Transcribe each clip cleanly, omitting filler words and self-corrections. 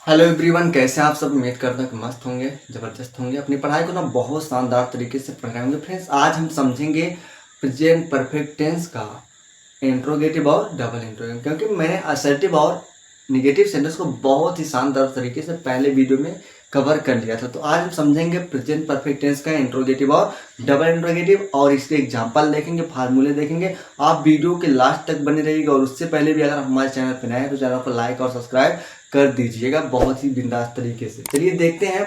Hello everyone, कैसे हैं आप सब। उम्मीद करता हूँ कि मस्त होंगे, ज़बरदस्त होंगे। अपनी पढ़ाई को ना बहुत शानदार तरीके से पढ़ रहे होंगे। फ्रेंड्स, आज हम समझेंगे प्रेजेंट परफेक्ट टेंस का इंट्रोगेटिव और डबल इंट्रोगेटिव, क्योंकि मैंने असर्टिव और निगेटिव सेंटेंस को बहुत ही शानदार तरीके से पहले वीडियो में कवर कर लिया था। तो आज हम समझेंगे प्रेजेंट परफेक्ट टेंस का इंट्रोगेटिव और डबल इंट्रोगेटिव, और इसके एग्जांपल देखेंगे, फार्मूले देखेंगे। आप वीडियो के लास्ट तक बने रहिएगा। और उससे पहले भी अगर हमारे चैनल पर नए हैं तो चैनल को लाइक और सब्सक्राइब कर दीजिएगा बहुत ही बिंदास तरीके से। चलिए देखते हैं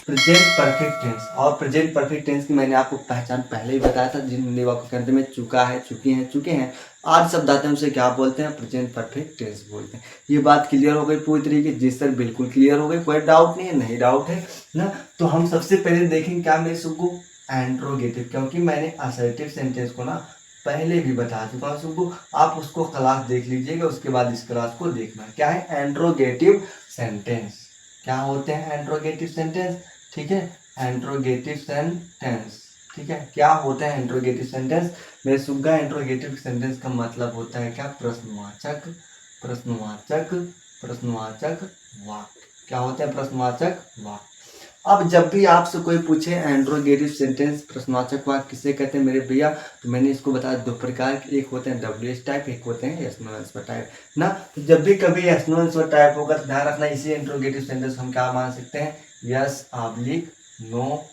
प्रेजेंट परफेक्ट टेंस। और प्रेजेंट परफेक्ट टेंस की मैंने आपको पहचान पहले ही बताया था। जिन वाक्यांश में चुका है, चुके हैं, आज शब्द आते हैं उसे क्या बोलते हैं? प्रेजेंट परफेक्ट टेंस बोलते हैं। ये बात क्लियर हो गई पूरी तरीके? जी सर, बिल्कुल क्लियर हो गई, कोई डाउट नहीं है? नहीं डाउट है ना। तो हम सबसे पहले देखेंगे क्या मेरे सबको एंट्रोगेटिव, क्योंकि मैंने असर्टिव सेंटेंस को ना पहले भी बता चुका हूँ सबको। आप उसको क्लास देख लीजिएगा, उसके बाद इस क्लास को देखना। क्या है एंट्रोगेटिव सेंटेंस? क्या होते हैं एंट्रोगेटिव सेंटेंस? ठीक है, एंट्रोगेटिव सेंटेंस, ठीक है। क्या होते हैं एंट्रोगेटिव सेंटेंस? मेरे सुग्गा, एंट्रोगेटिव सेंटेंस का मतलब होता है क्या? प्रश्नवाचक, प्रश्नवाचक, प्रश्नवाचक वाक्य। क्या होते हैं? प्रश्नवाचक वाक्य। अब जब भी आपसे कोई पूछे एंट्रोगेटिव सेंटेंस, प्रश्नवाचक वाक्य किसे कहते हैं मेरे भैया, तो मैंने इसको बताया दो प्रकार के। एक होते हैं WH टाइप, एक होते हैं यस नो आंसर टाइप ना। तो जब भी कभी यस नो आंसर टाइप होगा तो ध्यान रखना, इसी एंट्रोगेटिव सेंटेंस हम क्या मान सकते हैं? Yes oblique no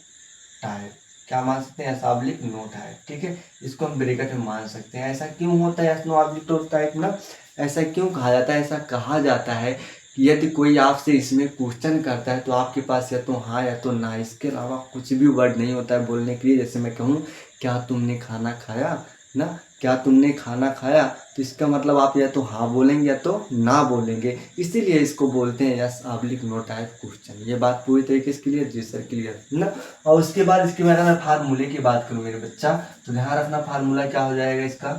type. क्या मान सकते हैं? यस ऑब्लिक नो टाइप, ठीक है। इसको हम ब्रैकेट में मान सकते हैं। ऐसा क्यों होता है yes no oblique no type ना? ऐसा क्यों कहा जाता है? ऐसा कहा जाता है कि यदि कोई आपसे इसमें क्वेश्चन करता है तो आपके पास या तो हाँ या तो ना, इसके अलावा कुछ भी वर्ड नहीं होता है बोलने के लिए। जैसे मैं कहूँ क्या तुमने खाना खाया ना, क्या तुमने खाना खाया, तो इसका मतलब आप या तो हाँ बोलेंगे या तो ना बोलेंगे। इसीलिए इसको बोलते हैं yes oblique no type question. ये बात पूरी तरीके से क्लियर? जी सर क्लियर ना। और उसके बाद इसके बारे में फार्मूले की बात करूँ मेरे बच्चा, तो ध्यान रखना फार्मूला क्या हो जाएगा इसका?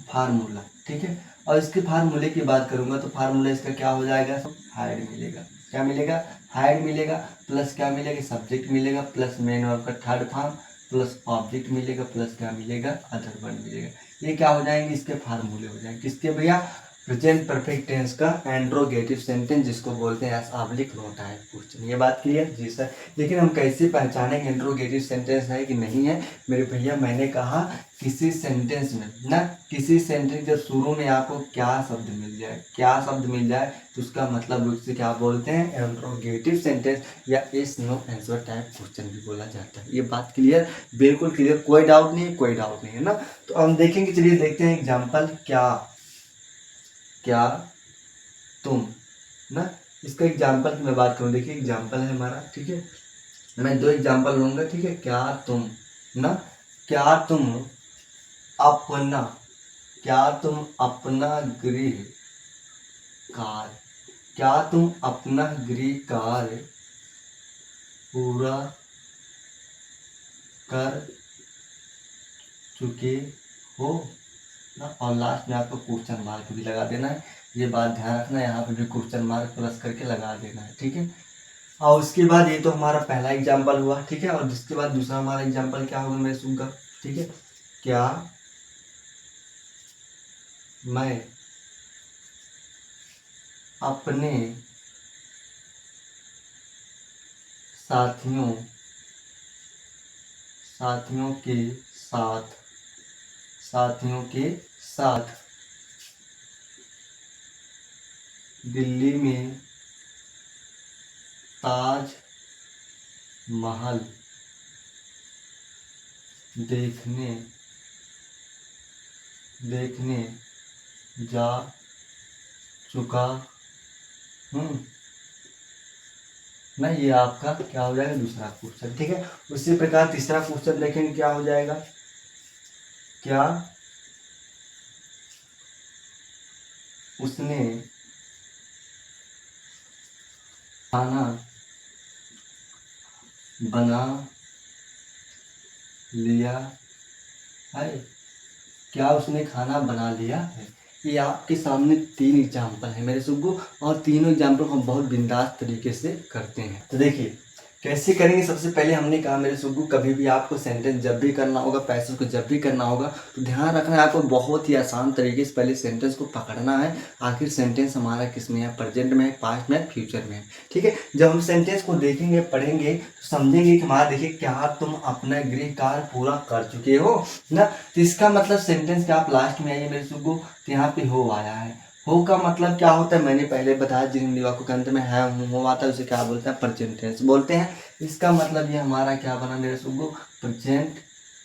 फार्मूला, ठीक है। और इसके फार्मूले की बात करूंगा तो फार्मूला इसका क्या हो जाएगा? हाइड मिलेगा। क्या मिलेगा? हाइड मिलेगा। प्लस क्या मिलेगा? सब्जेक्ट मिलेगा, प्लस मेन वर्ब का थर्ड फॉर्म, प्लस ऑब्जेक्ट मिलेगा, प्लस क्या मिलेगा? अदर वर्ड मिलेगा। ये क्या हो जाएंगे? इसके फार्मूले हो जाएंगे। किसके भैया? प्रेजेंट परफेक्ट टेंस का एंट्रोगेटिव सेंटेंस, जिसको बोलते हैं yes oblique no type question. ये बात क्लियर? जी सर। लेकिन हम कैसे पहचानेंगे एंट्रोगेटिव सेंटेंस है कि नहीं है मेरे भैया? मैंने कहा किसी सेंटेंस में ना, किसी सेंटेंस के शुरू में आपको क्या शब्द मिल जाए, क्या शब्द मिल जाए, तो उसका मतलब उससे क्या बोलते हैं? इंट्रोगेटिव सेंटेंस या yes no answer type question भी बोला जाता है। ये बात क्लियर? बिल्कुल क्लियर, कोई डाउट नहीं है? कोई डाउट नहीं है ना। तो हम देखेंगे, चलिए देखते हैं एग्जाम्पल। क्या, क्या तुम ना, इसका एग्जाम्पल की मैं बात करूँ। देखिए एग्जाम्पल है हमारा, ठीक है। मैं दो एग्जाम्पल लूंगा, ठीक है। क्या तुम ना, क्या तुम अपना, क्या तुम अपना गृह कार्य, क्या तुम अपना गृह कार्य पूरा कर चुके हो ना। और लास्ट में आपको क्वेश्चन मार्क भी लगा देना है। ये बात ध्यान रखना, यहाँ पे भी क्वेश्चन मार्क प्लस करके लगा देना है, ठीक है। और उसके बाद ये तो हमारा पहला एग्जाम्पल हुआ, ठीक है। और जिसके बाद दूसरा हमारा एग्जाम्पल क्या होगा मैं सुनूंगा, ठीक है। क्या मैं अपने साथियों, साथियों के साथ, साथियों के साथ दिल्ली में ताज महल देखने, देखने जा चुका हूँ ना। ये आपका क्या हो जाएगा? दूसरा क्वेश्चन, ठीक है। उसी प्रकार तीसरा क्वेश्चन देखेंगे क्या हो जाएगा। क्या उसने खाना बना लिया है? क्या उसने खाना बना लिया है? ये आपके सामने तीन एग्जाम्पल है मेरे सुब्बू, और तीनों एग्जाम्पल को हम बहुत बिंदास तरीके से करते हैं। तो देखिए कैसे करेंगे? सबसे पहले हमने कहा मेरे सुग्गू, कभी भी आपको सेंटेंस जब भी करना होगा, पैसेज को जब भी करना होगा, तो ध्यान रखना है आपको बहुत ही आसान तरीके से पहले सेंटेंस को पकड़ना है। आखिर सेंटेंस हमारा किस में है? प्रेजेंट में है, पास्ट में है, फ्यूचर में है। ठीक है, जब हम सेंटेंस को देखेंगे, पढ़ेंगे, तो समझेंगे कि हमारा, देखिए, क्या तुम अपना गृह कार्य पूरा कर चुके हो ना। तो इसका मतलब सेंटेंस के आप लास्ट में आइए मेरे सुग्गू, तो यहाँ पे हो आया है। हो का मतलब क्या होता है? मैंने पहले बताया, जिन हिंदी वाक्यों के अंत में है हो आता है उसे क्या बोलते हैं? प्रेजेंट टेंस बोलते हैं। इसका मतलब ये हमारा क्या बना मेरे सुगु? प्रेजेंट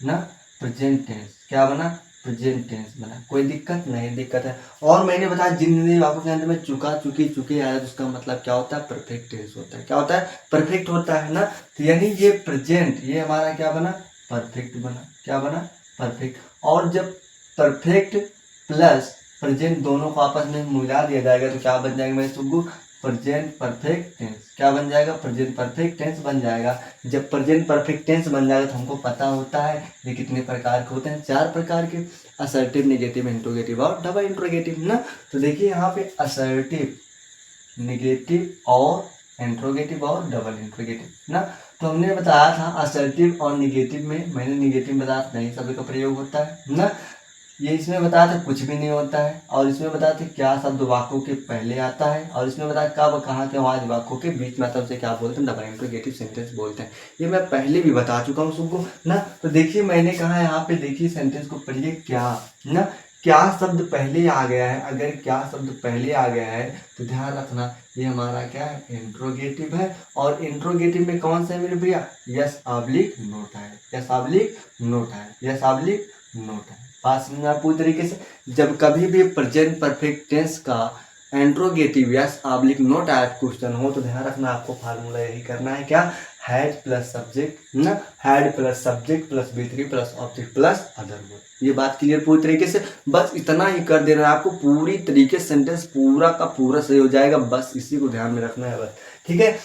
ना, प्रेजेंट टेंस। क्या बना? प्रेजेंट टेंस बना। कोई दिक्कत नहीं? दिक्कत है। और मैंने बताया, जिन हिंदी वाक्यों के अंत में चुका, चुकी, चुके आया, तो उसका मतलब क्या होता है? परफेक्ट टेंस होता है। क्या होता है? परफेक्ट होता है ना। तो यानी ये प्रेजेंट, ये हमारा क्या बना? परफेक्ट बना। क्या बना? परफेक्ट। और जब परफेक्ट प्लस प्रेजेंट दोनों को आपस में मिला दिया जाएगा तो क्या बन जाएगा मेरे सुग्गू? Present perfect tense. क्या बन जाएगा? प्रेजेंट परफेक्ट टेंस बन जाएगा। जब प्रेजेंट परफेक्ट टेंस बन जाएगा तो हमको पता होता है ये कितने प्रकार के होते हैं? 4 प्रकार के। असर्टिव, नेगेटिव, इंट्रोगेटिव और डबल इंट्रोगेटिव ना। तो देखिए यहाँ पे असर्टिव, नेगेटिव और इंट्रोगेटिव और डबल इंट्रोगेटिव ना। तो हमने बताया था असर्टिव और निगेटिव में, मैंने निगेटिव बताया नहीं शब्द का प्रयोग होता है ना। ये इसमें बताया था कुछ भी नहीं होता है। और इसमें बताया था क्या शब्द वाक्यों के पहले आता है। और इसमें बताया कब, कहाँ के, वहाँ वाक्यों के बीच में आता है, उसे क्या बोलते हैं? डबल इंट्रोगेटिव सेंटेंस बोलते हैं। ये मैं पहले भी बता चुका हूँ सबको ना। तो देखिए मैंने कहा यहाँ पे, देखिए सेंटेंस को पढ़िए, क्या ना, क्या शब्द पहले आ गया है। अगर क्या शब्द पहले आ गया है तो ध्यान रखना ये हमारा क्या है? इंट्रोगेटिव है। और इंट्रोगेटिव में कौन सा है मेरे भैया? यस ऑब्लिक नोट है। यस ऑब्लिक नोट है। यस ऑब्लिक नोट है। बात समझना पूरी तरीके से। जब कभी भी प्रेजेंट परफेक्ट टेंस का इंट्रोगेटिव यस ऑब्लिक नोट आया क्वेश्चन हो, तो ध्यान रखना आपको फार्मूला यही करना है। क्या? हैड प्लस सब्जेक्ट ना, had plus subject plus B3 plus object plus other word. ये बात क्लियर पूरी तरीके से? बस इतना ही कर देना है आपको, पूरी तरीके से सेंटेंस पूरा का पूरा सही हो जाएगा। बस इसी को ध्यान में रखना है बस। ठीक है,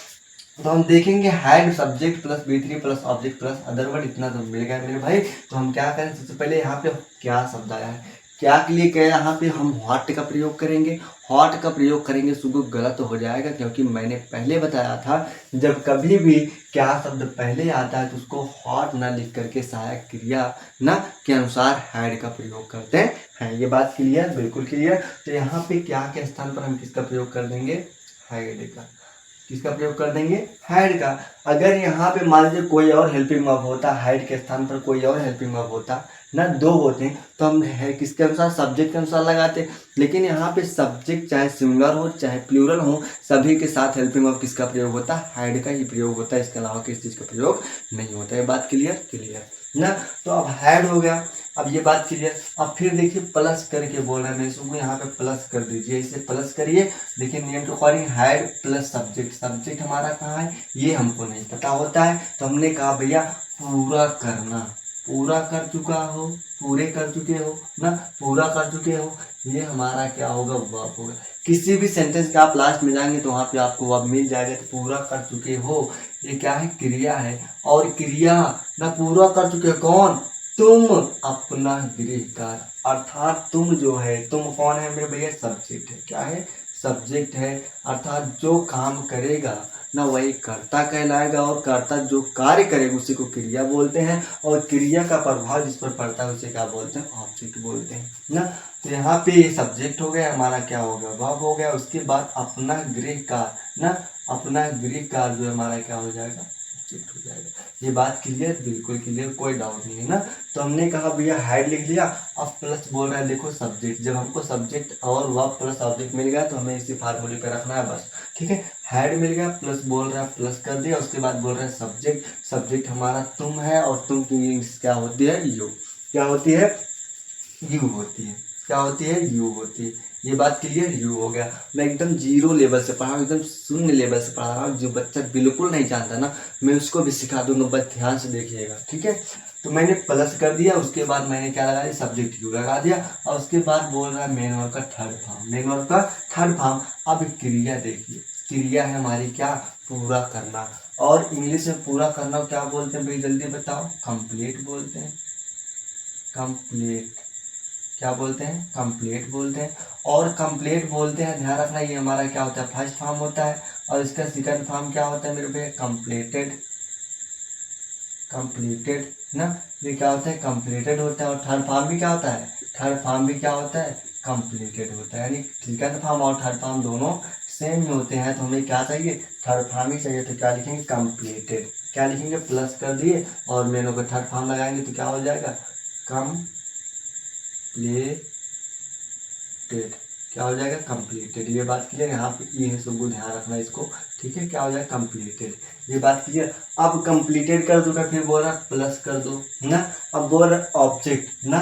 तो हम देखेंगे had subject plus B3 plus object plus other word, इतना तो मिल गया मेरे भाई। तो हम क्या करें? सबसे पहले यहाँ पे क्या शब्द आया है, क्या के लिए क्या? यहाँ पे हम हॉट का प्रयोग करेंगे। हॉट का प्रयोग करेंगे सुगु गलत हो जाएगा, क्योंकि मैंने पहले बताया था जब कभी भी क्या शब्द पहले आता है तो उसको हॉट ना लिख करके सहायक क्रिया ना के अनुसार हैड का प्रयोग करते हैं। ये बात क्लियर? बिल्कुल क्लियर। तो यहाँ पे क्या के स्थान पर हम किसका प्रयोग कर देंगे? हैड का। किसका प्रयोग कर देंगे? हैड का। अगर यहाँ पे मान लीजिए कोई और हेल्पिंग वर्ब होता, हैड के स्थान पर कोई और हेल्पिंग वर्ब होता ना, 2 होते हैं, तो हम है किसके अनुसार? सब्जेक्ट के अनुसार लगाते। लेकिन यहाँ पे सब्जेक्ट चाहे सिंगुलर हो चाहे प्लूरल हो, सभी के साथ हेल्पिंग वर्ब किसका प्रयोग होता है? हैड का ही प्रयोग होता है। इसके अलावा किसी चीज का प्रयोग नहीं होता है। बात क्लियर? क्लियर ना। तो अब हैड हो गया, अब ये बात क्लियर। अब फिर देखिए प्लस करके बोल रहे हैं मैं इसको, यहाँ पे प्लस कर दीजिए, इसे प्लस करिए। देखिए नियम के according had plus subject, subject हमारा कहाँ है ये हमको नहीं पता होता है। तो हमने कहा भैया पूरा करना, पूरा कर चुका हो, पूरे कर चुके हो ना, पूरा कर चुके हो, ये हमारा क्या होगा? वर्ब होगा। किसी भी सेंटेंस के आप लास्ट में जाएंगे तो वहां पे आपको वर्ब मिल जाएगा। तो पूरा कर चुके हो, ये क्या है? क्रिया है। और क्रिया ना पूरा कर चुके हो कौन? तुम अपना गृह कार्य, अर्थात तुम जो है, तुम कौन है मेरे भैया? सब्जेक्ट है। क्या है? सब्जेक्ट है। अर्थात जो काम करेगा ना वही कर्ता कहलाएगा, और कर्ता जो कार्य करेगा उसी को क्रिया बोलते हैं। और क्रिया का प्रभाव जिस पर पड़ता है उसे क्या बोलते हैं? ऑब्जेक्ट बोलते हैं ना। तो यहाँ पे ये सब्जेक्ट हो गया हमारा, क्या हो गया? वर्ब हो गया। उसके बाद अपना गृह कार्य ना, अपना गृह कार्य जो हमारा क्या हो जाएगा? ऑब्जेक्ट हो जाएगा। ये बात क्लियर? बिल्कुल क्लियर, कोई डाउट नहीं है ना। तो हमने कहा भैया हैड लिख लिया, अब प्लस बोल रहा है देखो सब्जेक्ट। जब हमको सब्जेक्ट और वर्ब प्लस ऑब्जेक्ट मिल गया तो हमें इसी फार्मूले पे रखना है बस। ठीक है, हैड मिल गया, प्लस बोल रहा है प्लस कर दिया, उसके बाद बोल रहा है सब्जेक्ट। सब्जेक्ट हमारा तुम है, और तुम की इंग्लिश क्या होती है? यू। क्या होती है? यू होती है। क्या होती है? यू होती है। ये बात क्लियर? यू हो गया। मैं एकदम जीरो लेवल से पढ़ा रहा हूँ, एकदम शून्य लेवल से पढ़ा रहा हूँ। जो बच्चा बिल्कुल नहीं जानता ना, मैं उसको भी सिखा दूंगा, बस ध्यान से देखिएगा। ठीक है, तो मैंने प्लस कर दिया, उसके बाद मैंने क्या लगा दिया? सब्जेक्ट यू लगा दिया। और उसके बाद बोल रहा है मेन वर्ब का थर्ड फॉर्म, मेन वर्ब का थर्ड फॉर्म। अब क्रिया देखिए, क्रिया है हमारी क्या? पूरा करना। और इंग्लिश में पूरा करना क्या बोलते हैं भाई? जल्दी बताओ। कंप्लीट बोलते हैं। कंप्लीट। क्या बोलते हैं? कंप्लीट बोलते हैं। और कंप्लीट बोलते हैं, ध्यान रखना ये हमारा क्या होता है? फर्स्ट फॉर्म होता है। और इसका सेकंड फॉर्म क्या होता है मेरे भैया, कंप्लीटेड ना, ये क्या होता है, कंप्लीटेड होता है। और थर्ड फॉर्म भी क्या होता है, थर्ड फॉर्म भी क्या होता है, कंप्लीटेड होता है। यानी सेकंड फॉर्म और थर्ड फॉर्म दोनों सेम ही होते हैं, तो हमें क्या चाहिए, थर्ड फॉर्म ही चाहिए। तो क्या लिखेंगे, कंप्लीटेड, क्या लिखेंगे, प्लस कर दिए और मेनू का थर्ड फॉर्म लगाएंगे तो क्या हो जाएगा, कंप्लीटेड, क्या हो जाएगा, कंप्लीटेड। ये बात क्लियर, यहाँ पे ये है, सबको ध्यान रखना इसको, ठीक है, क्या हो जाएगा, कंप्लीटेड। ये बात क्लियर। अब कंप्लीटेड कर दूंगा, फिर बोल रहा प्लस कर दो ना। अब बोल रहा ऑब्जेक्ट ना,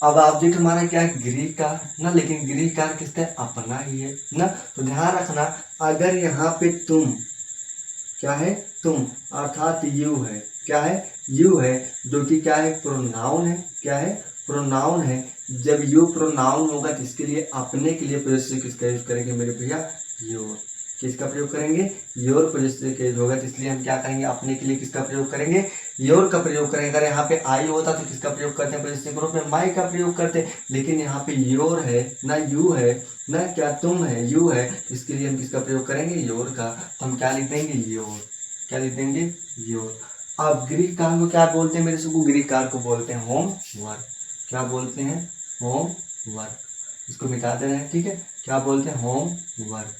अब ऑब्जेक्ट हमारा क्या है, गृह कार ना, लेकिन गृह कार किसका है, अपना ही है ना। तो ध्यान रखना, अगर यहाँ पे तुम क्या है, तुम अर्थात यू है, क्या है, यू है, जो कि क्या है, प्रोनाउन है, क्या है, प्रोनाउन है। जब यू प्रोनाउन होगा तो इसके लिए अपने के लिए प्रोजेक्टिव किसका यूज करेंगे मेरे भैया, योर। किसका प्रयोग करेंगे, योर प्रोजेक्टिव का यूज होगा, तो इसलिए हम क्या करेंगे, अपने के लिए किसका प्रयोग करेंगे, योर का प्रयोग करेंगे। अगर यहाँ पे आई होता तो किसका प्रयोग करते हैं, प्रोजेक्टिव रूप में माई का प्रयोग करते, लेकिन यहाँ पे योर है ना, यू है ना, क्या तुम है, यू है, इसके लिए हम किसका प्रयोग करेंगे, योर का। तो हम क्या लिख देंगे, योर, क्या लिख देंगे, योर। अब गृह कार्य को क्या बोलते हैं मेरे से, गृह कार्य को बोलते हैं होम वर्क। क्या बोलते हैं, होम वर्क। इसको मिटा दे रहे हैं, ठीक है, क्या बोलते हैं, होम वर्क,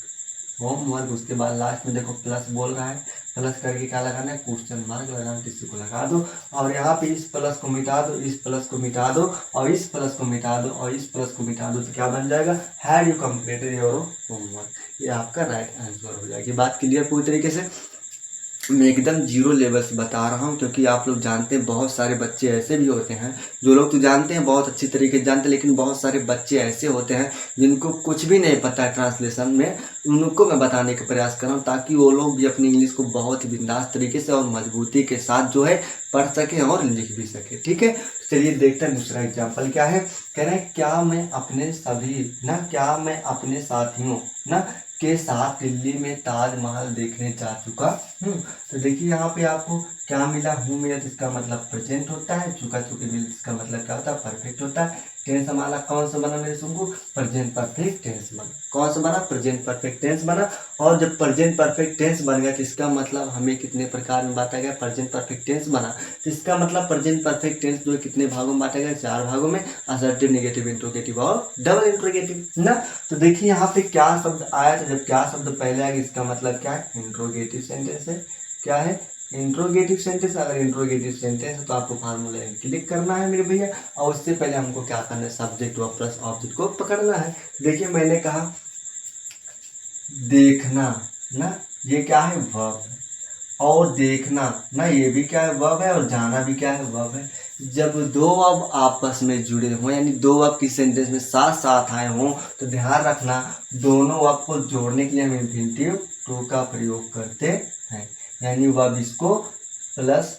होम वर्क। उसके बाद लास्ट में देखो प्लस बोल रहा है, प्लस करके क्या लगाना है, क्वेश्चन मार्क लगाना, किसी को लगा दो। और यहाँ पे इस प्लस को मिटा दो, इस प्लस को मिटा दो, और इस प्लस को मिटा दो, और इस प्लस को मिटा दो, तो क्या बन जाएगा, had you completed your homework. ये आपका राइट आंसर हो जाएगी। बात क्लियर पूरी तरीके से। मैं एकदम जीरो लेवल से बता रहा हूँ, क्योंकि आप लोग जानते हैं बहुत सारे बच्चे ऐसे भी होते हैं, जो लोग तो जानते हैं बहुत अच्छी तरीके से जानते हैं, लेकिन बहुत सारे बच्चे ऐसे होते हैं जिनको कुछ भी नहीं पता है ट्रांसलेशन में। उनको मैं बताने का प्रयास कर रहा हूँ, ताकि वो लोग भी अपनी इंग्लिश को बहुत ही बिंदास तरीके से और मजबूती के साथ जो है पढ़ सके और लिख भी सके, ठीक है। चलिए देखते हैं दूसरा एग्जाम्पल क्या है। कह रहे हैं, क्या मैं अपने सभी ना, क्या मैं अपने साथियों ना के साथ दिल्ली में ताजमहल देखने जा चुका हूँ। तो देखिए यहाँ पे आपको क्या मिला, हूँ मिला, जिसका मतलब प्रेजेंट होता है, चुका चुके मिला जिसका मतलब क्या होता है, परफेक्ट होता है। टेंस हमारा कौन सा बना मेरे सुनगु, प्रेजेंट परफेक्ट टेंस बना। कौन सा बना, प्रेजेंट परफेक्ट टेंस बना। और जब प्रेजेंट परफेक्ट टेंस बन गया तो इसका मतलब हमें कितने प्रकार में बांटा गया, प्रेजेंट परफेक्ट टेंस बना तो इसका मतलब प्रेजेंट परफेक्ट टेंस जो है कितने भागों में बांटा गया, 4 भागों में, असर्टिव, नेगेटिव, इंट्रोगेटिव और डबल इंट्रोगेटिव ना। तो देखिए यहाँ पे क्या शब्द आया, तो जब क्या शब्द पहले आएगा इसका मतलब क्या है, इंट्रोगेटिव सेंटेंस है। क्या है, इंट्रोगेटिव सेंटेंस। अगर इंट्रोगेटिव सेंटेंस है तो आपको फार्मूला क्लिक करना है मेरे भैया, और उससे पहले हमको क्या करना है, सब्जेक्ट व प्लस ऑब्जेक्ट को पकड़ना है। देखिए मैंने कहा देखना ना, ये क्या है, वर्ब है, और देखना ना ये भी क्या है, वर्ब है, और जाना भी क्या है, वर्ब है। जब दो वर्ब आपस में जुड़े हों, यानी दो वर्ब किसी सेंटेंस में साथ साथ आए हों, तो ध्यान रखना दोनों वर्ब को जोड़ने के लिए हम इंफिनिटिव टू का प्रयोग करते हैं। यानी वर्ब इसको प्लस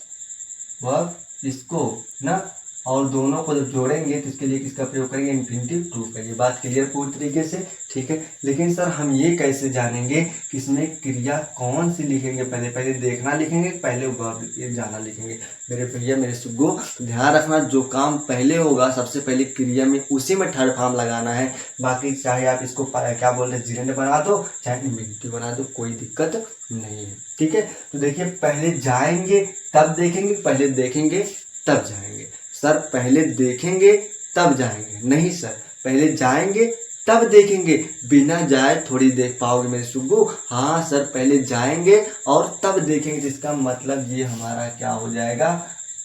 वर्ब इसको ना, और दोनों को जब जोड़ेंगे तो इसके लिए किसका प्रयोग करेंगे, इंफिनिटिव टू का। ये बात क्लियर पूरी तरीके से, ठीक है। लेकिन सर हम ये कैसे जानेंगे कि इसमें क्रिया कौन सी लिखेंगे, पहले देखना लिखेंगे, पहले वर्ब ये जाना लिखेंगे। मेरे भैया मेरे सुगो, तो ध्यान रखना जो काम पहले होगा सबसे पहले क्रिया में उसी में थर्ड फॉर्म लगाना है। बाकी चाहे आप इसको क्या बोल रहे हैं, जिरेंड बना दो चाहे इंफिनिटिव बना दो, कोई दिक्कत नहीं है, ठीक है। तो देखिए पहले जाएंगे तब देखेंगे, पहले देखेंगे तब जाएंगे। सर पहले देखेंगे तब जाएंगे, नहीं सर पहले जाएंगे तब देखेंगे, बिना जाए थोड़ी देख पाओगे मेरे सुग्गू। हाँ सर पहले जाएंगे और तब देखेंगे, जिसका मतलब ये हमारा क्या हो जाएगा,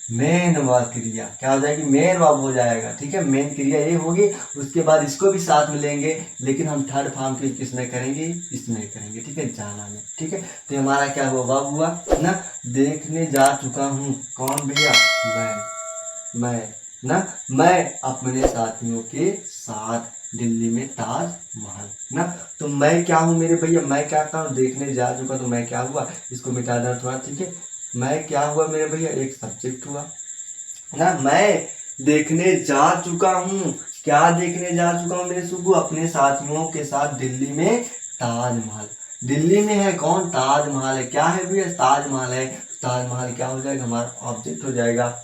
मेन व क्रिया। क्या हो जाएगी, मेन वर्ब हो जाएगा, ठीक है। मेन क्रिया ये होगी, उसके बाद इसको भी साथ में लेंगे, लेकिन हम थर्ड फॉर्म के किसमें करेंगे, इसमें करेंगे, ठीक है, जाना में, ठीक है। तो हमारा क्या हुआ, वर्ब हुआ ना, देखने जा चुका हूँ, कौन भैया, मैं ना, मैं अपने साथियों के साथ दिल्ली में ताजमहल ना। तो मैं क्या हूँ मेरे भैया, मैं क्या कहा, देखने जा चुका, तो मैं क्या हुआ, इसको मिटा देना थोड़ा, ठीक है। मैं क्या हुआ मेरे भैया, एक सब्जेक्ट हुआ ना। मैं देखने जा चुका हूँ, क्या देखने जा चुका हूँ मेरे सुगु, अपने साथियों के साथ दिल्ली में ताजमहल। दिल्ली में है कौन, ताजमहल है, क्या है भैया, ताजमहल है। ताजमहल क्या हो जाएगा, हमारा ऑब्जेक्ट हो जाएगा,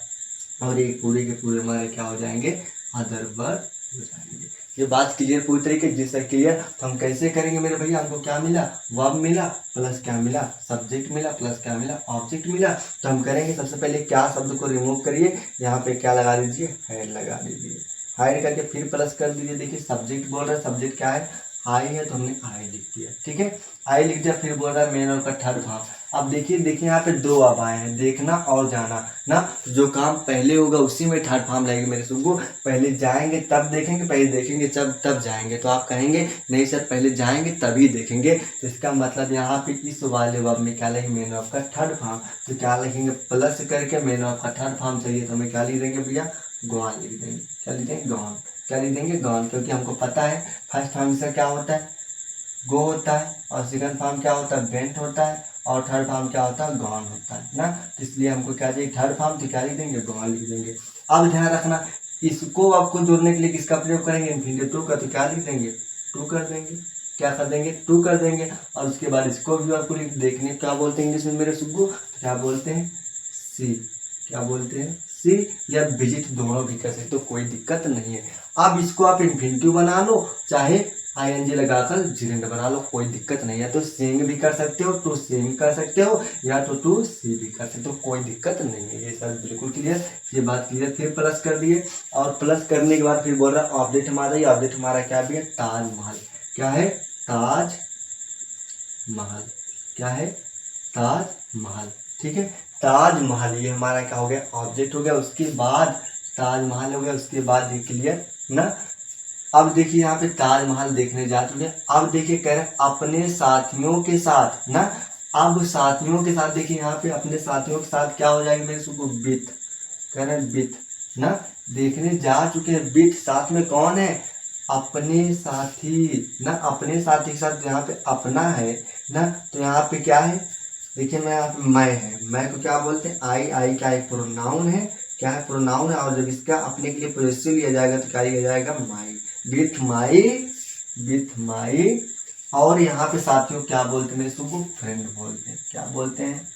और ये पूरे के पूरे हमारे क्या हो जाएंगे, अदर वर्ब हो जाएंगे। ये बात क्लियर पूरी तरीके जिससे क्लियर। तो हम कैसे करेंगे मेरे भैया, हमको क्या मिला, वर्ब मिला प्लस क्या मिला, सब्जेक्ट मिला प्लस क्या मिला, ऑब्जेक्ट मिला। तो हम करेंगे सबसे पहले क्या शब्द को रिमूव करिए, यहाँ पे क्या लगा दीजिए, हाइड लगा दीजिए, हाइड करके फिर प्लस कर दीजिए। देखिए सब्जेक्ट बोल रहा है, सब्जेक्ट क्या है, आई है, तो हमने आई लिख दिया, ठीक है, आई लिख दिया। फिर बोल रहा है मेन वर्ब का थर्ड फॉर्म। अब देखिए यहाँ पे दो अब आए हैं, देखना और जाना ना, जो काम पहले होगा उसी में थर्ड फॉर्म लगेगी मेरे सुबह। पहले जाएंगे तब देखेंगे, पहले देखेंगे तब जाएंगे। तो आप कहेंगे नहीं सर पहले जाएंगे तभी देखेंगे, तो इसका मतलब यहाँ पे इस वाले वर्ब में क्या लगेंगे, मेन वर्ब का थर्ड फॉर्म। तो क्या लिखेंगे, प्लस करके मेन वर्ब का थर्ड फॉर्म चाहिए, तो हमें क्या लिख देंगे भैया, गॉन लिख देंगे। क्या लिख देंगे, गॉन। क्या लिख देंगे, गॉन, क्योंकि हमको पता है फर्स्ट फॉर्म से क्या होता है, गो होता है, और सेकंड फॉर्म क्या होता है, वेंट होता है, और थर्ड फॉर्म क्या होता है, गॉन होता है ना। तो इसलिए हमको क्या चाहिए, थर्ड फॉर्म, तो क्या लिख देंगे, गॉन लिख देंगे। अब ध्यान रखना, इसको आपको जोड़ने के लिए किसका प्रयोग करेंगे, इन्फिनिटिव का, तो क्या लिख देंगे, टू कर देंगे। क्या कर देंगे, टू कर देंगे। और उसके बाद इसको भी आपको देखने क्या बोलते हैं इंग्लिश में मेरे सुग्गू, क्या बोलते हैं, सी। क्या बोलते हैं, सी या विजिट, दोनों भी कर सकते, तो कोई दिक्कत नहीं है। अब इसको आप इन्फिनिटिव बना लो, चाहे आईएनजी लगाकर जिरेंड बना लो, कोई दिक्कत नहीं है। तो सीइंग भी कर सकते हो, टू सीइंग कर सकते हो, या तो टू सी भी कर सकते हो, कोई दिक्कत नहीं है। ये सब बिल्कुल क्लियर, ये बात क्लियर। फिर प्लस कर दिए, और प्लस करने के बाद फिर बोल रहा है ऑब्जेक्ट हमारा, ये ऑब्जेक्ट हमारा क्या भी है, ताजमहल। क्या है, ताज महल। क्या है, ताजमहल, ठीक है, ताजमहल ये हमारा क्या हो गया, ऑब्जेक्ट हो गया। उसके बाद ताजमहल हो गया, उसके बाद ये क्लियर ना। अब देखिए यहाँ पे ताजमहल देखने जा चुके हैं। अब देखिए कह रहे अपने साथियों के साथ ना, अब साथियों के साथ देखिए यहाँ पे अपने साथियों के साथ क्या हो जाएगा मेरे सुबह, विथ। कह रहे विथ ना, देखने जा चुके हैं, विथ साथ में कौन है, अपने साथी ना, अपने साथी के साथ यहाँ पे अपना है ना, तो यहाँ पे क्या है, देखिए मैं यहाँ पे मैं है, मैं को क्या बोलते हैं, आई। आई क्या एक प्रोनाउन है, क्या है, प्रोनाउन है। और जब इसका अपने के लिए पोजेसिव लिया जाएगा तो क्या लिया जाएगा, माई, विथ माई, विथ माई। और यहाँ पे साथियों क्या बोलते हैं मेरे सुबह, फ्रेंड बोलते हैं। क्या बोलते हैं,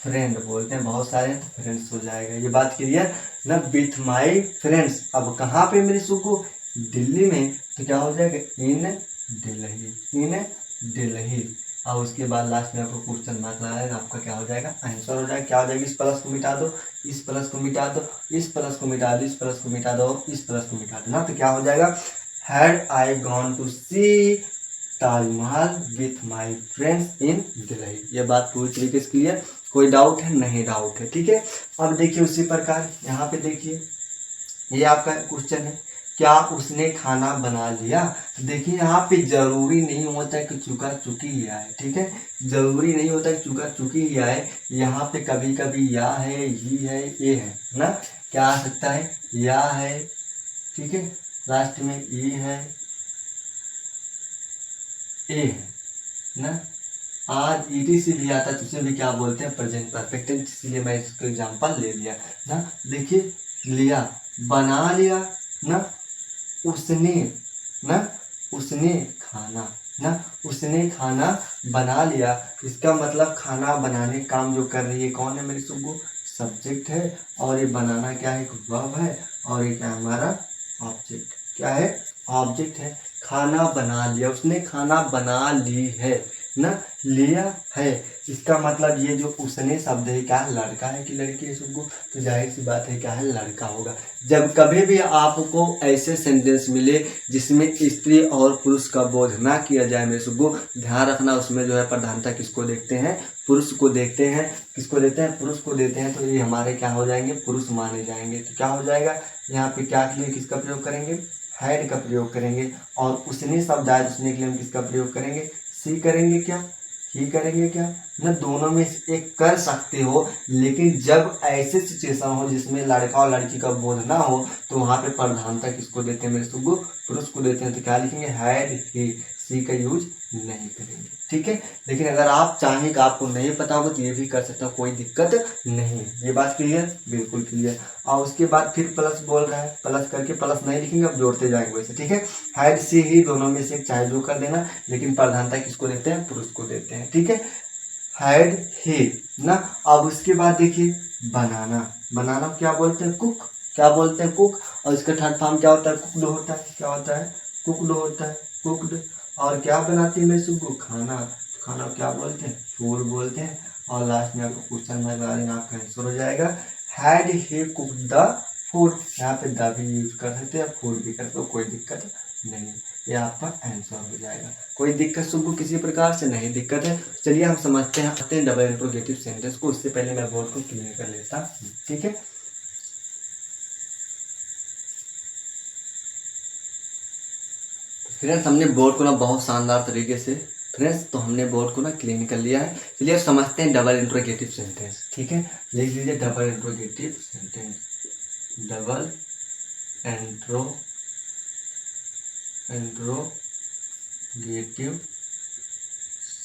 फ्रेंड बोलते हैं, बहुत सारे फ्रेंड्स हो जाएगा। ये बात क्लियर ना, विथ माई फ्रेंड्स। अब कहाँ पे मेरे सुबह, दिल्ली में, तो क्या हो जाएगा, इन दिल्ली, इन दिल्ली। और उसके बाद लास्ट में आपको क्वेश्चन मार्क लगाएगा, आपका क्या हो जाएगा, आंसर हो जाएगा। क्या हो जाएगा, इस प्लस को मिटा दो, इस प्लस को मिटा दो, इस प्लस को मिटा दो, इस प्लस को मिटा दो, इस प्लस को मिटा दो ना, तो क्या हो जाएगा, had I gone to see Taj Mahal with my friends in Delhi. ये बात पूरी तरीके से क्लियर, कोई डाउट है, नहीं डाउट है, ठीक है। अब देखिए उसी प्रकार यहाँ पे देखिए, ये आपका क्वेश्चन है, क्या उसने खाना बना लिया। देखिए यहाँ पे जरूरी नहीं होता है कि चुका चुकी ही आए, ठीक है, जरूरी नहीं होता है चुका चुकी ही आए। यहाँ पे कभी कभी या है, ही है, ये है ना, क्या आ सकता है, या है, ठीक है, लास्ट में ये है, ए है ना। आज ईटी से भी आता है, तो उसे भी क्या बोलते हैं, प्रेजेंट परफेक्ट, इसलिए मैं इसको एग्जांपल ले लिया ना। देखिए लिया, बना लिया ना, उसने ना, उसने खाना ना, उसने खाना बना लिया। इसका मतलब खाना बनाने काम जो कर रही है कौन है मेरी सुबह, सब्जेक्ट है, और ये बनाना क्या है, एक वर्ब है, और ये क्या हमारा ऑब्जेक्ट, क्या है, ऑब्जेक्ट है। खाना बना लिया, उसने खाना बना ली है ना, लिया है। इसका मतलब ये जो उसने शब्द है क्या है, लड़का है कि लड़की है सुगु, तो जाहिर सी बात है क्या है, लड़का होगा। जब कभी भी आपको ऐसे सेंटेंस मिले जिसमें स्त्री और पुरुष का बोध ना किया जाए मेरे सुगु, ध्यान रखना उसमें जो है प्रधानता किसको देखते हैं, पुरुष को देखते हैं। किसको देते हैं, पुरुष को देते हैं, तो ये हमारे क्या हो जाएंगे, पुरुष माने जाएंगे। तो क्या हो जाएगा, यहाँ पे क्या के लिए किसका प्रयोग करेंगे, हैड का प्रयोग करेंगे। और उसने शब्द आए, उसने के लिए हम किसका प्रयोग करेंगे, सी करेंगे, क्या ही करेंगे, क्या ना, दोनों में से एक कर सकते हो। लेकिन जब ऐसे सिचुएशन हो जिसमें लड़का और लड़की का बोध ना हो, तो वहां पे प्रधानता किसको देते हैं मेरे सुगु, पुरुष को देते हैं। तो क्या लिखेंगे, हैड ही, सी का यूज नहीं करेंगे, ठीक है। लेकिन अगर आप चाहें कि आपको नहीं पता होगा तो ये भी कर सकते हो, कोई दिक्कत नहीं है। ये बात क्लियर, बिल्कुल क्लियर। और उसके बाद फिर प्लस बोल रहा है, प्लस करके प्लस नहीं लिखेंगे, अब जोड़ते जाएंगे वैसे, ठीक है। हैड सी ही दोनों में से एक चाहे जो कर देना, लेकिन प्रधानता किसको देते हैं, पुरुष को देते हैं, ठीक है। हैड ही ना। अब उसके बाद देखिए बनाना, बनाना क्या बोलते हैं, कुक। क्या बोलते हैं, कुक। और इसका थर्ड फॉर्म क्या होता है, कुकड होता है। क्या होता है, कुकड होता है, कुकड। और क्या बनाती है मेरी सुग्गू, खाना। खाना क्या बोलते हैं, फूड बोलते हैं। और लास्ट में आपको क्वेश्चन में आपका आंसर हो जाएगा, had he cooked the food. यहाँ पे द भी यूज कर सकते हैं, फूड भी कर सकते हो, कोई दिक्कत नहीं। ये आपका आंसर हो जाएगा। कोई दिक्कत सुग्गू किसी प्रकार से नहीं दिक्कत है। चलिए हम समझते हैं डबल इंट्रोगेटिव सेंटेंस को। उससे पहले मैं बोर्ड को क्लियर कर लेता हूँ, ठीक है। फ्रेंड्स हमने बोर्ड को ना बहुत शानदार तरीके से हमने बोर्ड को ना क्लीन कर लिया है। चलिए अब समझते हैं डबल इंट्रोगेटिव सेंटेंस, ठीक है। लिख लीजिए double interrogative sentence, double interrogative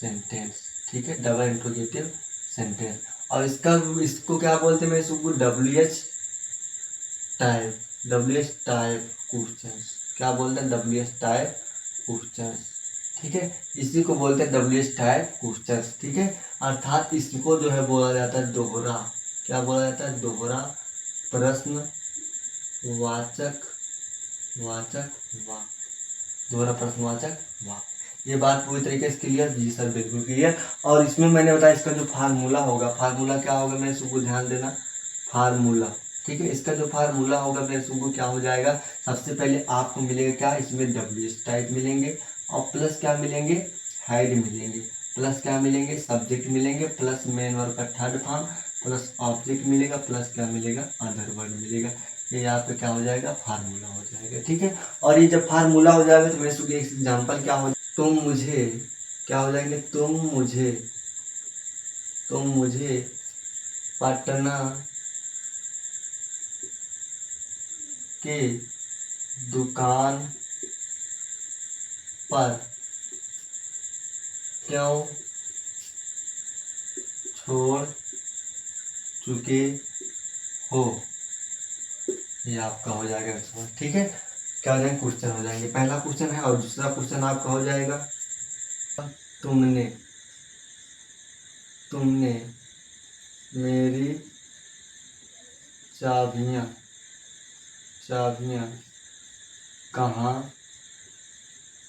sentence, ठीक है। Double interrogative sentence. और इसको क्या बोलते हैं मेरे सुग्गू, WH टाइप क्वेश्चन। क्या बोलते हैं, WH टाइप क्वेश्चन, ठीक है। इसी को बोलते हैं WH टाइप क्वेश्चन, ठीक है। अर्थात इसको जो है बोला जाता है दोहरा। क्या बोला जाता है, दोहरा प्रश्न वाचक वाक्य, दोहरा प्रश्नवाचक वाक्य। ये बात पूरी तरीके से क्लियर, जी सर बिल्कुल क्लियर। और इसमें मैंने बताया इसका जो फार्मूला होगा, फार्मूला क्या होगा मेरे सुबह ध्यान देना, फार्मूला, ठीक है। इसका जो फार्मूला होगा मेरे सुबह क्या हो जाएगा, सबसे पहले आपको मिलेगा क्या, इसमें WH टाइप मिलेंगे और प्लस क्या मिलेंगे, हेड मिलेंगे, प्लस क्या मिलेंगे, सब्जेक्ट मिलेंगे, प्लस मेन वर्ब का थर्ड फॉर्म, प्लस ऑब्जेक्ट मिलेगा, प्लस क्या मिलेगा, अदर वर्ड मिलेगा। ये यहाँ पे क्या हो जाएगा, फार्मूला हो जाएगा, ठीक है। और ये जब फार्मूला हो जाएगा तो मेरे सुबह एग्जाम्पल क्या हो, तुम मुझे क्या हो जाएंगे, तुम मुझे पटना के दुकान पर क्यों छोड़ चुके हो। ये आपका हो जाएगा, ठीक है। क्या हो जाएंगे, क्वेश्चन हो जाएंगे। पहला क्वेश्चन है और दूसरा क्वेश्चन आपका हो जाएगा, तुमने मेरी चाबियां कहाँ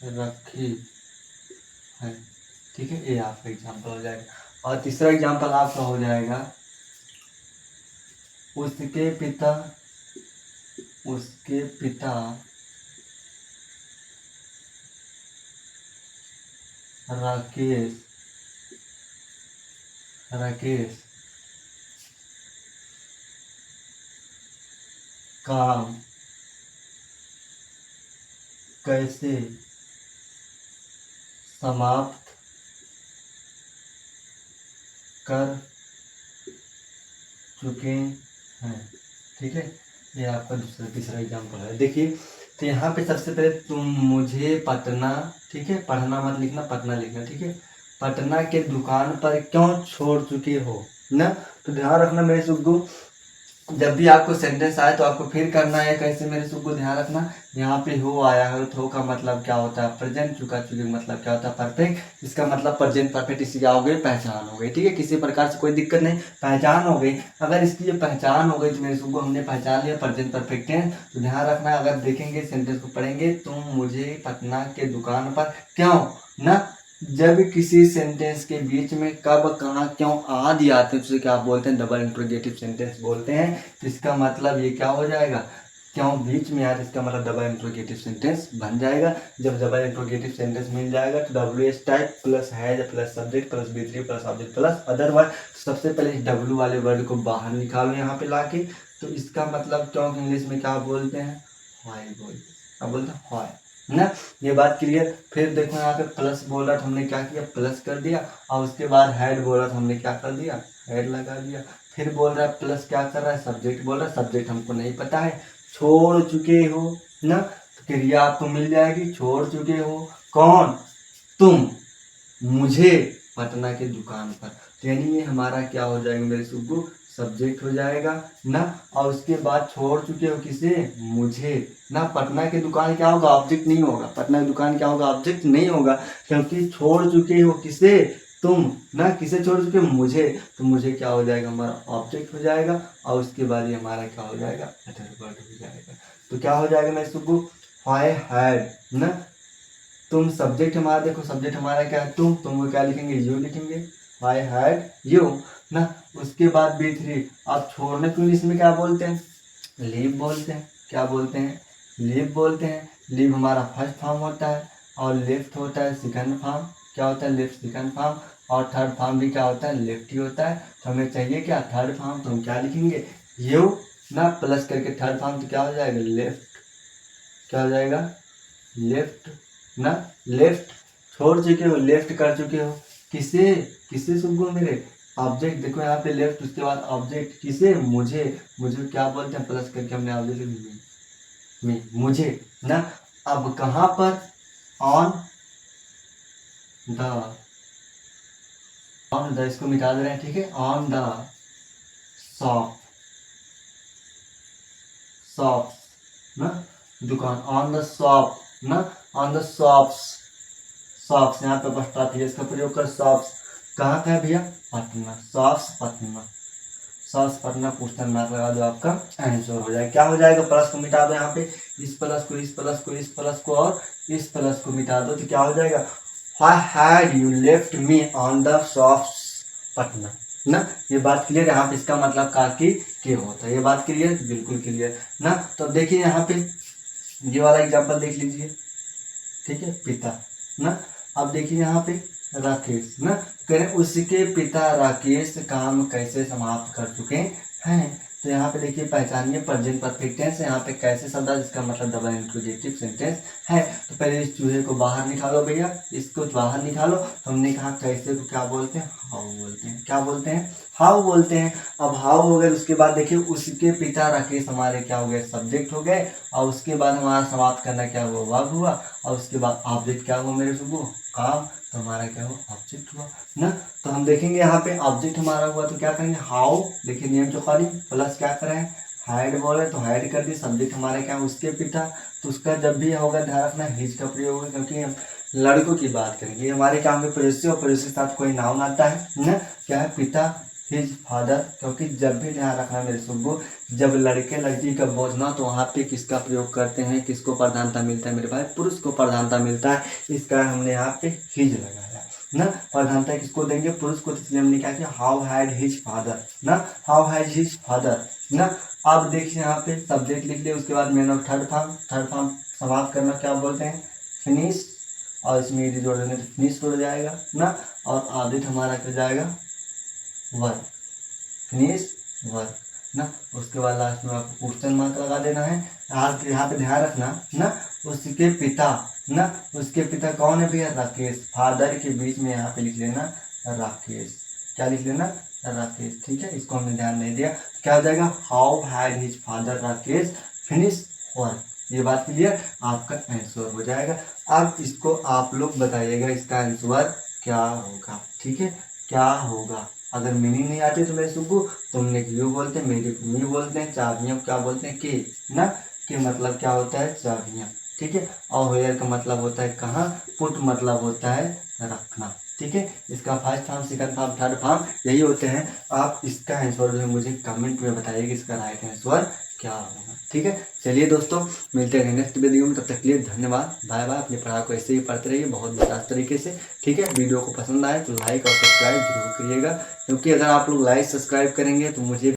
रखी है, ठीक है। ये आपका एग्जाम्पल हो जाएगा। और तीसरा एग्जाम्पल आपका हो जाएगा, उसके पिता राकेश काम कैसे समाप्त कर चुके हैं, ठीक है। ये आपका तीसरा एग्जाम्पल है। देखिए तो यहाँ पे सबसे पहले तुम मुझे पटना, ठीक है, पढ़ना मत लिखना, पटना लिखना, ठीक है। पटना के दुकान पर क्यों छोड़ चुके हो ना। तो ध्यान रखना मेरे सुग्गू, जब भी आपको सेंटेंस आए तो आपको फिर करना है कैसे मेरे सुग्गू, ध्यान रखना। यहाँ पे हो आया है तो का मतलब क्या होता है, प्रेजेंट, चुका चुके मतलब क्या होता है, परफेक्ट। इसका मतलब प्रेजेंट परफेक्ट, इसकी क्या हो गई, पहचान हो गई, ठीक है। किसी प्रकार से कोई दिक्कत नहीं, पहचान हो गई। अगर इसकी ये पहचान हो गई तो मेरे सुग्गू हमने पहचान लिया प्रेजेंट परफेक्ट टेंस। तो ध्यान रखना, अगर देखेंगे सेंटेंस को पढ़ेंगे, तुम मुझे पटना के दुकान पर क्यों ना, जब किसी सेंटेंस के बीच में कब कहाँ क्यों आदि आते हैं तो क्या बोलते हैं, डबल इंट्रोगेटिव सेंटेंस बोलते हैं। तो इसका मतलब ये क्या हो जाएगा, क्यों बीच में आया, इसका मतलब डबल इंट्रोगेटिव सेंटेंस बन जाएगा। जब डबल इंट्रोगेटिव सेंटेंस मिल जाएगा तो WH type plus has plus subject plus B3 plus object plus other word. सबसे पहले इस W वाले वर्ड को बाहर निकालो यहाँ पे लाके। तो इसका मतलब क्यों इंग्लिश में क्या बोलते हैं, व्हाई बोलते हैं, क्या बोलते हैं, व्हाई ना। ये बात क्लियर। फिर देखो यहाँ पे प्लस बोला तो हमने क्या किया, प्लस कर दिया। और उसके बाद हेड बोला तो हमने क्या कर दिया, हेड लगा दिया। फिर बोल रहा है प्लस क्या कर रहा है, सब्जेक्ट बोल रहा है, सब्जेक्ट हमको नहीं पता है, छोड़ चुके हो ना। तो क्रिया आपको मिल जाएगी, छोड़ चुके हो, कौन, तुम मुझे पटना के दुकान पर। यानी ये हमारा क्या हो जाएगा मेरे सुब्बू, सब्जेक्ट हो जाएगा ना। और उसके बाद छोड़ चुके हो किसे, मुझे ना। पटना की दुकान क्या होगा, ऑब्जेक्ट नहीं होगा, पटना की दुकान क्या होगा, ऑब्जेक्ट नहीं होगा, क्योंकि छोड़ चुके हो किसे, तुम ना किसे छोड़ चुके मुझे, तो मुझे क्या हो जाएगा हमारा ऑब्जेक्ट हो जाएगा और उसके बाद ये हमारा क्या हो जाएगा एडवर्ब हो जाएगा। तो क्या हो जाएगा मेरे सुबह आई हैड ना, तुम सब्जेक्ट हमारा देखो सब्जेक्ट हमारा क्या है तुम को क्या लिखेंगे यू लिखेंगे आई हैड यू ना। उसके बाद B3 आप छोड़ने को इंग्लिश में क्या बोलते हैं लीव बोलते हैं, क्या बोलते हैं लीव बोलते हैं। लीव हमारा फर्स्ट फॉर्म होता है और लेफ्ट होता है सेकंड फॉर्म, क्या होता है लेफ्ट सेकंड फॉर्म, और थर्ड फॉर्म भी क्या होता है लेफ्ट ही होता है। तो हमें चाहिए क्या थर्ड फॉर्म, तो हम क्या लिखेंगे यू ना प्लस करके थर्ड फॉर्म, तो क्या हो जाएगा लेफ्ट, क्या हो जाएगा लेफ्ट ना। लेफ्ट छोड़ चुके हो लेफ्ट कर चुके हो किसे, किसे सुबह मेरे ऑब्जेक्ट देखो यहाँ पे लेफ्ट, उसके बाद ऑब्जेक्ट किसे मुझे, मुझे क्या बोलते हैं प्लस करके हमने ऑब्जेक्ट में मुझे ना। अब कहाँ पर ऑन द, ऑन द इसको मिटा दे रहे हैं ठीक है, ऑन द शॉप, शॉप ना दुकान, ऑन द शॉप ना, ऑन द शॉप्स, शॉप्स यहाँ पे बस का प्रयोग कर शॉप्स कहाँ का है भैया Patna, shops Patna, shops Patna question mark लगा दो आपका आंसर हो जाएगा। क्या हो जाएगा प्लस को मिटा दो यहाँ पे, इस प्लस को इस प्लस को इस प्लस को और इस प्लस को मिटा दो तो क्या हो जाएगा why had you left me on the shops Patna ना। ये बात क्लियर, यहाँ पे इसका मतलब काकी के होता है, ये बात क्लियर बिल्कुल क्लियर ना। तो देखिए यहाँ पे ये वाला एग्जाम्पल देख लीजिए ठीक है पिता ना। अब देखिए यहाँ पे राकेश ना, करें उसके पिता राकेश काम कैसे समाप्त कर चुके हैं। तो यहाँ पे देखिए पहचानिए प्रेजेंट परफेक्ट टेंस, यहाँ पे कैसे शब्द है जिसका मतलब डबल इंट्रोगेटिव सेंटेंस है। तो पहले इस चूहे को बाहर निकालो भैया, इसको बाहर निकालो। तो हमने कहा कैसे को क्या बोलते हैं हाउ बोलते हैं, क्या बोलते हैं हाउ बोलते हैं। अब हाउ हो गए, उसके बाद देखिए उसके पिता राकेश हमारे क्या हो गए सब्जेक्ट हो गए, और उसके बाद हमारा समाप्त करना क्या हुआ वर्ब हुआ, और उसके बाद ऑब्जेक्ट क्या हुआ मेरे सुबह काम, तो हमारा क्या हुआ ऑब्जेक्ट हुआ ना। तो हम देखेंगे यहाँ पे ऑब्जेक्ट हमारा हुआ तो क्या करेंगे हाउ, देखिए नियम चौखाली प्लस क्या करें हाइड बोले तो हाइड कर दिए, सब्जेक्ट हमारे क्या उसके पिता, तो उसका जब भी होगा ध्यान रखना हिज का प्रयोग होगा, क्योंकि हम लड़कों की बात करेंगे हमारे काम में प्रेयसी और प्रेयसी के साथ कोई नाउन आता है ना, क्या है पिता हिज फादर, क्योंकि जब भी ध्यान रखना मेरे सुबह जब लड़के लड़की का बोझना तो वहाँ पे किसका प्रयोग करते हैं, किसको प्रधानता मिलता है मेरे भाई पुरुष को प्रधानता मिलता है, इस कारण हमने यहाँ पे हिज लगाया ना। प्रधानता किसको देंगे पुरुष को, इसलिए हमने क्या किया हाउ हैड हिज फादर ना, हाउ हैड हिज फादर ना। अब देखिए यहाँ पे सब्जेक्ट लिख लिया, उसके बाद main of third form, third form समाप्त करना क्या बोलते हैं फिनिश, और इसमें यदि जोड़ देंगे तो फिनिश हो जाएगा ना, और ऑब्जेक्ट हमारा क्या जाएगा वर्क, फिनिश वर्क ना। उसके बाद लास्ट में आपको क्वेश्चन मार्क लगा देना है। आप यहाँ पे ध्यान रखना ना उसके पिता ना, उसके पिता कौन है भैया राकेश, फादर के बीच में यहाँ पे लिख लेना राकेश, क्या लिख लेना राकेश ठीक है, इसको हमने ध्यान नहीं दिया। क्या हो जाएगा how had his father Rakesh finish work, ये बात क्लियर, आपका आंसर हो जाएगा। अब इसको आप लोग बताइएगा इसका आंसर क्या होगा ठीक है, क्या होगा। अगर मीनिंग नहीं आती तो मेरे सुबह तुमने यू बोलते हैं मेरे को मी बोलते हैं, चाबियाँ क्या बोलते हैं के ना, के मतलब क्या होता है चाबियाँ ठीक है, और वेयर का मतलब होता है कहाँ, पुट मतलब होता है रखना ठीक है। इसका first form second form third form यही होते हैं। आप इसका आंसर जो है मुझे कमेंट में बताइए कि इसका राइट आंसर क्या होगा ठीक है। चलिए दोस्तों मिलते हैं नेक्स्ट वीडियो में, तब तक के लिए धन्यवाद बाय बाय। अपनी पढ़ाई को ऐसे ही पढ़ते रहिए बहुत विकास तरीके से ठीक है। वीडियो को पसंद आए तो लाइक और सब्सक्राइब जरूर करिएगा, क्योंकि अगर आप लोग लाइक सब्सक्राइब करेंगे तो मुझे